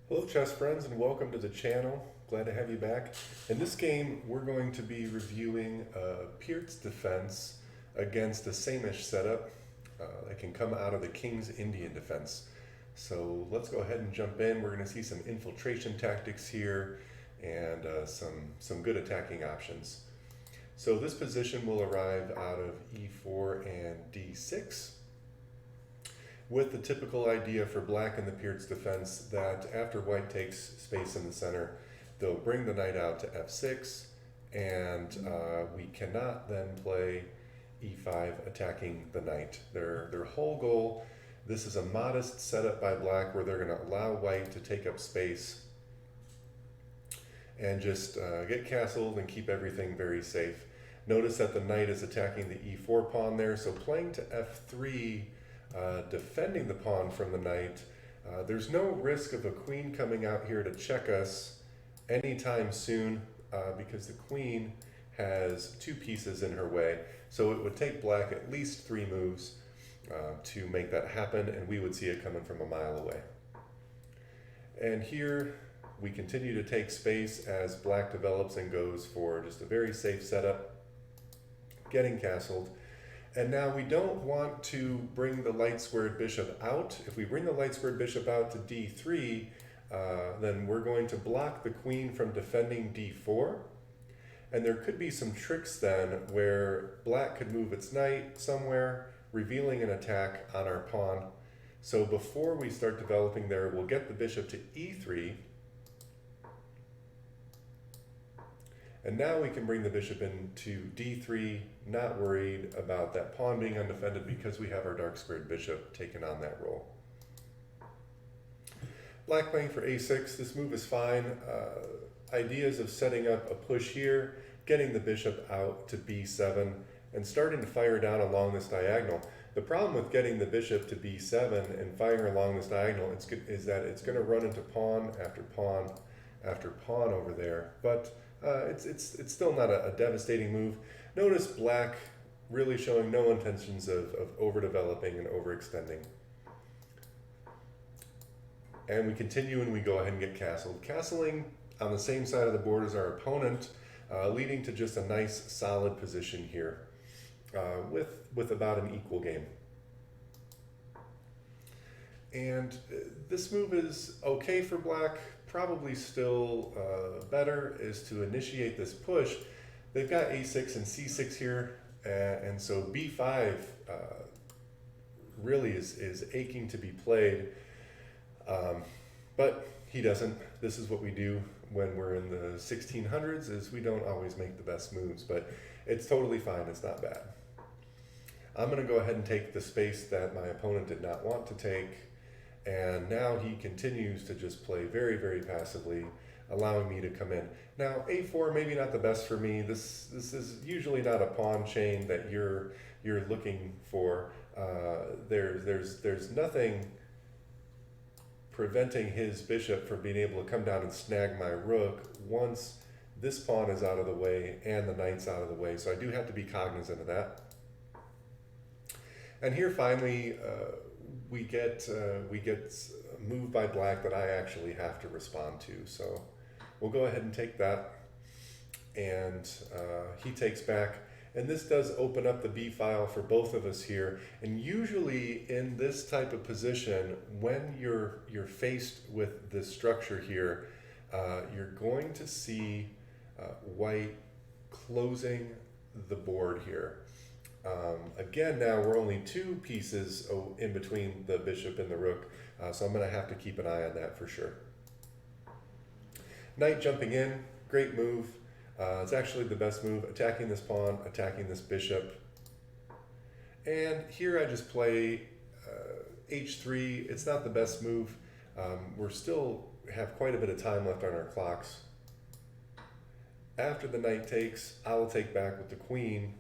Hello chess friends and welcome to the channel. Glad to have you back. In this game we're going to be reviewing Pirc Defense against a Saemisch setup that can come out of the King's Indian Defense. So let's go ahead and jump in. We're going to see some infiltration tactics here and some good attacking options. So this position will arrive out of e4 and d6, with the typical idea for black in the Pirc defense that after white takes space in the center, they'll bring the knight out to f6, and we cannot then play e5 attacking the knight. Their whole goal, this is a modest setup by black where they're going to allow white to take up space and just get castled and keep everything very safe. Notice that the knight is attacking the e4 pawn there, so playing to f3, defending the pawn from the knight. There's no risk of a queen coming out here to check us anytime soon because the queen has two pieces in her way. So it would take black at least 3 moves to make that happen, and we would see it coming from a mile away. And here we continue to take space as black develops and goes for just a very safe setup, getting castled. And now we don't want to bring the light squared bishop out. If we bring the light squared bishop out to d3, then we're going to block the queen from defending d4. And there could be some tricks then where black could move its knight somewhere, revealing an attack on our pawn. So before we start developing there, we'll get the bishop to e3. And now we can bring the bishop into d3, not worried about that pawn being undefended because we have our dark squared bishop taking on that role. Black playing for a6, this move is fine. Ideas of setting up a push here, getting the bishop out to b7, and starting to fire down along this diagonal. The problem with getting the bishop to b7 and firing along this diagonal is that it's going to run into pawn after pawn after pawn over there. But it's still not a devastating move. Notice black really showing no intentions of overdeveloping and overextending. And we continue and we go ahead and get castled. Castling on the same side of the board as our opponent, leading to just a nice solid position here with about an equal game. And this move is okay for black. Probably still better is to initiate this push. They've got a6 and c6 here, and so b5 really is aching to be played, but he doesn't. This is what we do when we're in the 1600s, is we don't always make the best moves, but it's totally fine. It's not bad. I'm going to go ahead and take the space that my opponent did not want to take. And now he continues to just play very, very passively, allowing me to come in. Now, a4 maybe not the best for me. This is usually not a pawn chain that you're looking for. There's nothing preventing his bishop from being able to come down and snag my rook once this pawn is out of the way and the knight's out of the way. So I do have to be cognizant of that. And here finally, we get a move by black that I actually have to respond to. So we'll go ahead and take that, and he takes back. And this does open up the B file for both of us here. And usually in this type of position, when you're faced with this structure here, you're going to see white closing the board here. Again, now we're only 2 pieces in between the bishop and the rook, so I'm going to have to keep an eye on that for sure. Knight jumping in, great move. It's actually the best move, attacking this pawn, attacking this bishop. And here I just play h3. It's not the best move. We're still have quite a bit of time left on our clocks. After the knight takes, I will take back with the queen.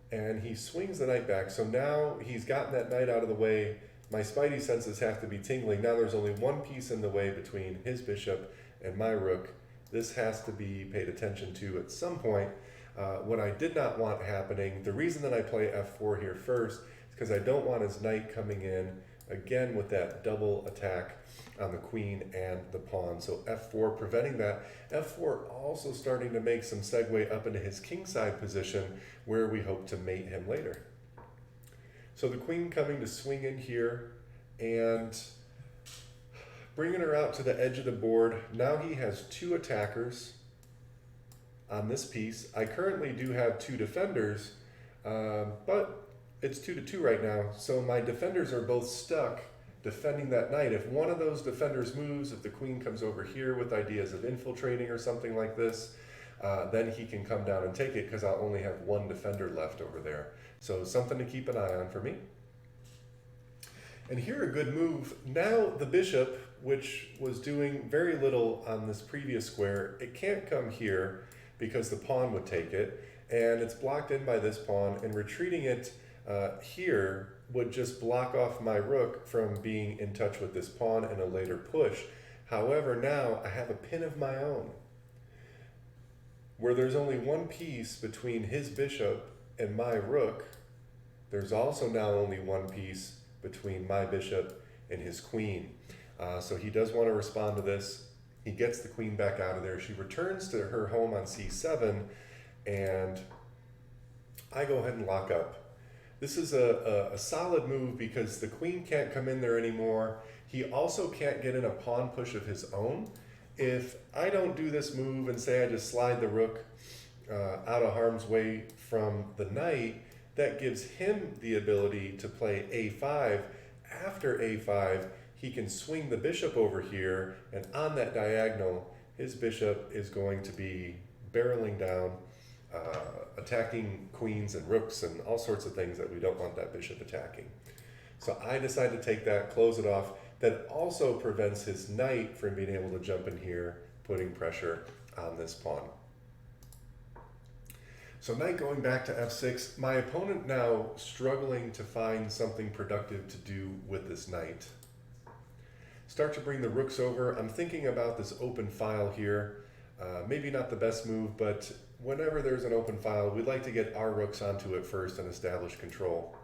And he swings the knight back. So now he's gotten that knight out of the way. My spidey senses have to be tingling. Now there's only 1 piece in the way between his bishop and my rook. This has to be paid attention to at some point. What I did not want happening, the reason that I play f4 here first is because I don't want his knight coming in again with that double attack on the queen and the pawn. So f4 preventing that. f4 also starting to make some segue up into his kingside position where we hope to mate him later. So the queen coming to swing in here and bringing her out to the edge of the board. Now he has two attackers on this piece. I currently do have two defenders, but it's 2-2 right now. So my defenders are both stuck defending that knight. If one of those defenders moves, if the queen comes over here with ideas of infiltrating or something like this, then he can come down and take it because I'll only have one defender left over there. So something to keep an eye on for me. And here a good move. Now the bishop, which was doing very little on this previous square, it can't come here because the pawn would take it, and it's blocked in by this pawn, and retreating it here would just block off my rook from being in touch with this pawn in a later push. However, now I have a pin of my own where there's only one piece between his bishop and my rook. There's also now only one piece between my bishop and his queen. So he does want to respond to this. He gets the queen back out of there. She returns to her home on c7, and I go ahead and lock up. This is a solid move because the queen can't come in there anymore. He also can't get in a pawn push of his own. If I don't do this move and say I just slide the rook out of harm's way from the knight, that gives him the ability to play a5. After a5, he can swing the bishop over here, and on that diagonal, his bishop is going to be barreling down, attacking queens and rooks and all sorts of things that we don't want that bishop attacking. So I decide to take that, close it off. That also prevents his knight from being able to jump in here, putting pressure on this pawn. So knight going back to f6. My opponent now struggling to find something productive to do with this knight. Start to bring the rooks over. I'm thinking about this open file here. Maybe not the best move, but whenever there's an open file, we'd like to get our rooks onto it first and establish control.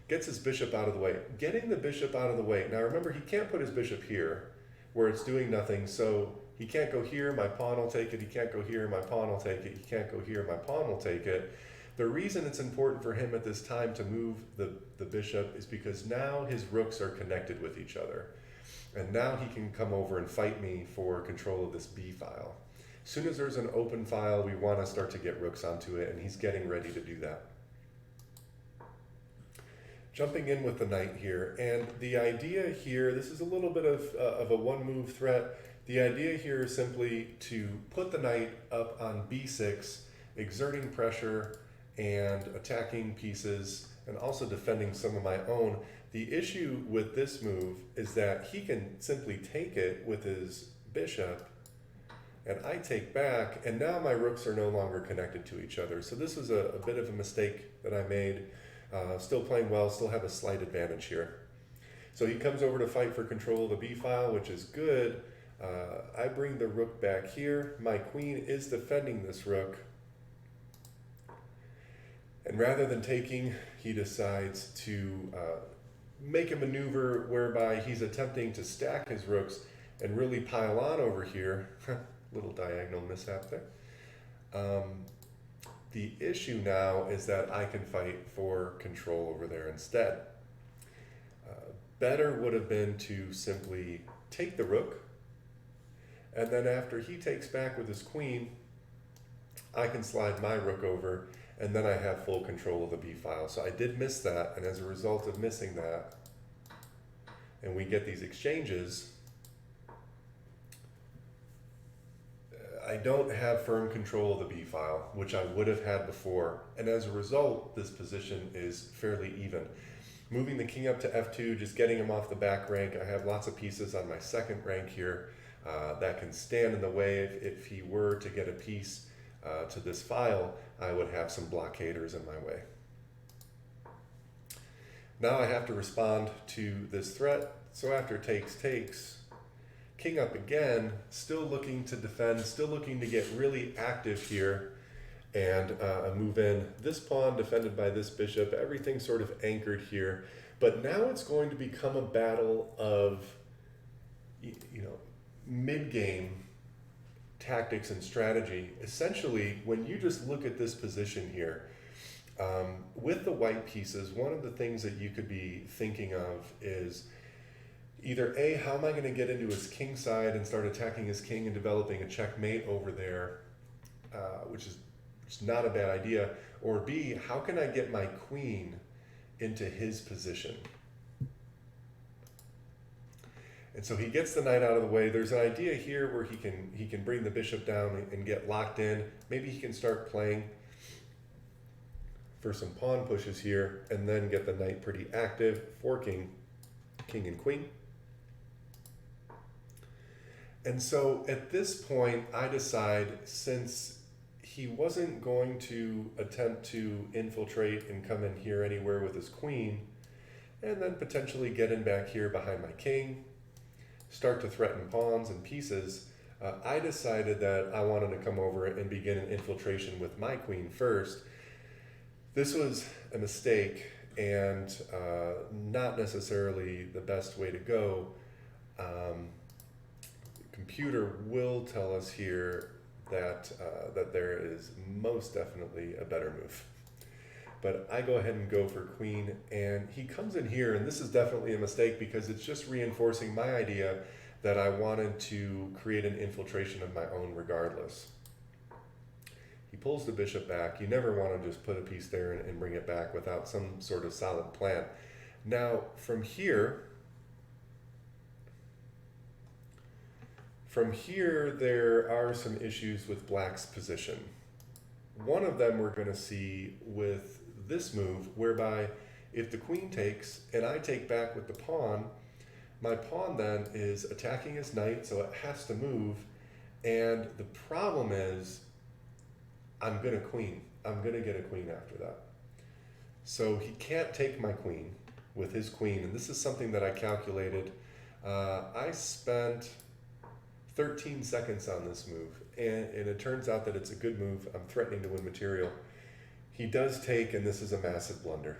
Gets his bishop out of the way. Getting the bishop out of the way. Now remember, he can't put his bishop here where it's doing nothing, so he can't go here, my pawn will take it. He can't go here, my pawn will take it. He can't go here, my pawn will take it. The reason it's important for him at this time to move the bishop is because now his rooks are connected with each other. And now he can come over and fight me for control of this b file. As soon as there's an open file, we want to start to get rooks onto it, and he's getting ready to do that. Jumping in with the knight here, and the idea here, this is a little bit of a one-move threat. The idea here is simply to put the knight up on b6, exerting pressure and attacking pieces, and also defending some of my own. The issue with this move is that he can simply take it with his bishop, and I take back, and now my rooks are no longer connected to each other. So this was a bit of a mistake that I made. Still playing well, still have a slight advantage here. So he comes over to fight for control of the b file, which is good. I bring the rook back here. My queen is defending this rook. And rather than taking, he decides to make a maneuver whereby he's attempting to stack his rooks and really pile on over here. Little diagonal mishap there. The issue now is that I can fight for control over there instead. Better would have been to simply take the rook, and then after he takes back with his queen, I can slide my rook over, and then I have full control of the b file. So I did miss that, and as a result of missing that, and we get these exchanges, I don't have firm control of the b file, which I would have had before, and as a result, this position is fairly even. Moving the king up to f2, just getting him off the back rank. I have lots of pieces on my second rank here that can stand in the way. If he were to get a piece to this file, I would have some blockaders in my way. Now I have to respond to this threat, so after takes, king up again, still looking to defend, still looking to get really active here and move in. This pawn defended by this bishop, everything sort of anchored here. But now it's going to become a battle of, mid-game tactics and strategy. Essentially, when you just look at this position here, with the white pieces, one of the things that you could be thinking of is either A, how am I going to get into his king side and start attacking his king and developing a checkmate over there, which is not a bad idea, or B, how can I get my queen into his position? And so he gets the knight out of the way. There's an idea here where he can bring the bishop down and get locked in. Maybe he can start playing for some pawn pushes here and then get the knight pretty active, forking king and queen. And so at this point, I decide, since he wasn't going to attempt to infiltrate and come in here anywhere with his queen, and then potentially get in back here behind my king, start to threaten pawns and pieces, I decided that I wanted to come over and begin an infiltration with my queen first. This was a mistake and not necessarily the best way to go. The computer will tell us here that there is most definitely a better move. But I go ahead and go for queen, and he comes in here, and this is definitely a mistake because it's just reinforcing my idea that I wanted to create an infiltration of my own regardless. He pulls the bishop back. You never want to just put a piece there and bring it back without some sort of solid plan. Now, from here, there are some issues with black's position. One of them we're going to see with this move, whereby if the queen takes and I take back with the pawn, my pawn then is attacking his knight, so it has to move. And the problem is I'm going to queen. I'm going to get a queen after that. So he can't take my queen with his queen. And this is something that I calculated. I spent 13 seconds on this move, and it turns out that it's a good move. I'm threatening to win material. He does take, and this is a massive blunder.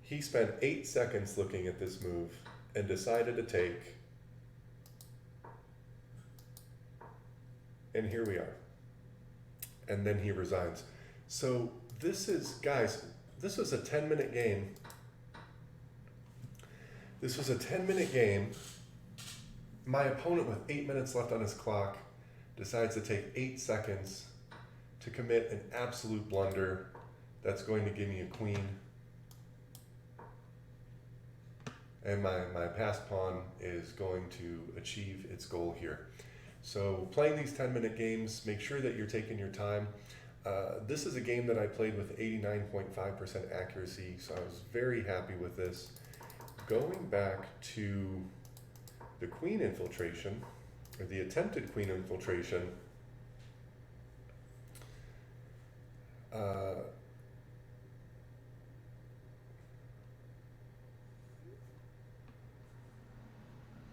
He spent 8 seconds looking at this move and decided to take. And here we are. And then he resigns. So this is, guys, this was a 10-minute game. This was a 10-minute game. My opponent, with 8 minutes left on his clock, decides to take 8 seconds to commit an absolute blunder that's going to give me a queen. And my passed pawn is going to achieve its goal here. So playing these 10-minute games, make sure that you're taking your time. This is a game that I played with 89.5% accuracy, so I was very happy with this. Going back to the queen infiltration, or the attempted queen infiltration,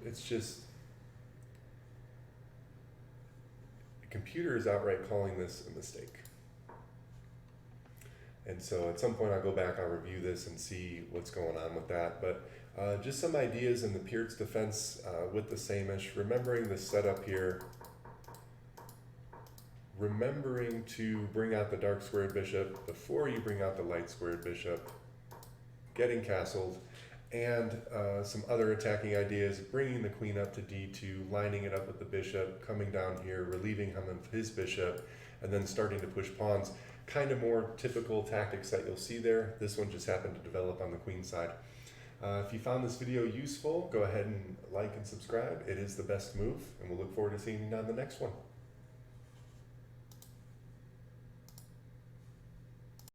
it's just, the computer is outright calling this a mistake. And so at some point I'll go back, I'll review this and see what's going on with that. But just some ideas in the Pirc Defense with the Saemisch, remembering the setup here, remembering to bring out the dark squared bishop before you bring out the light squared bishop, getting castled, and some other attacking ideas, bringing the queen up to d2, lining it up with the bishop, coming down here, relieving him of his bishop, and then starting to push pawns. Kind of more typical tactics that you'll see there. This one just happened to develop on the queen side. If you found this video useful, go ahead and like and subscribe. It is the best move, and we'll look forward to seeing you on the next one.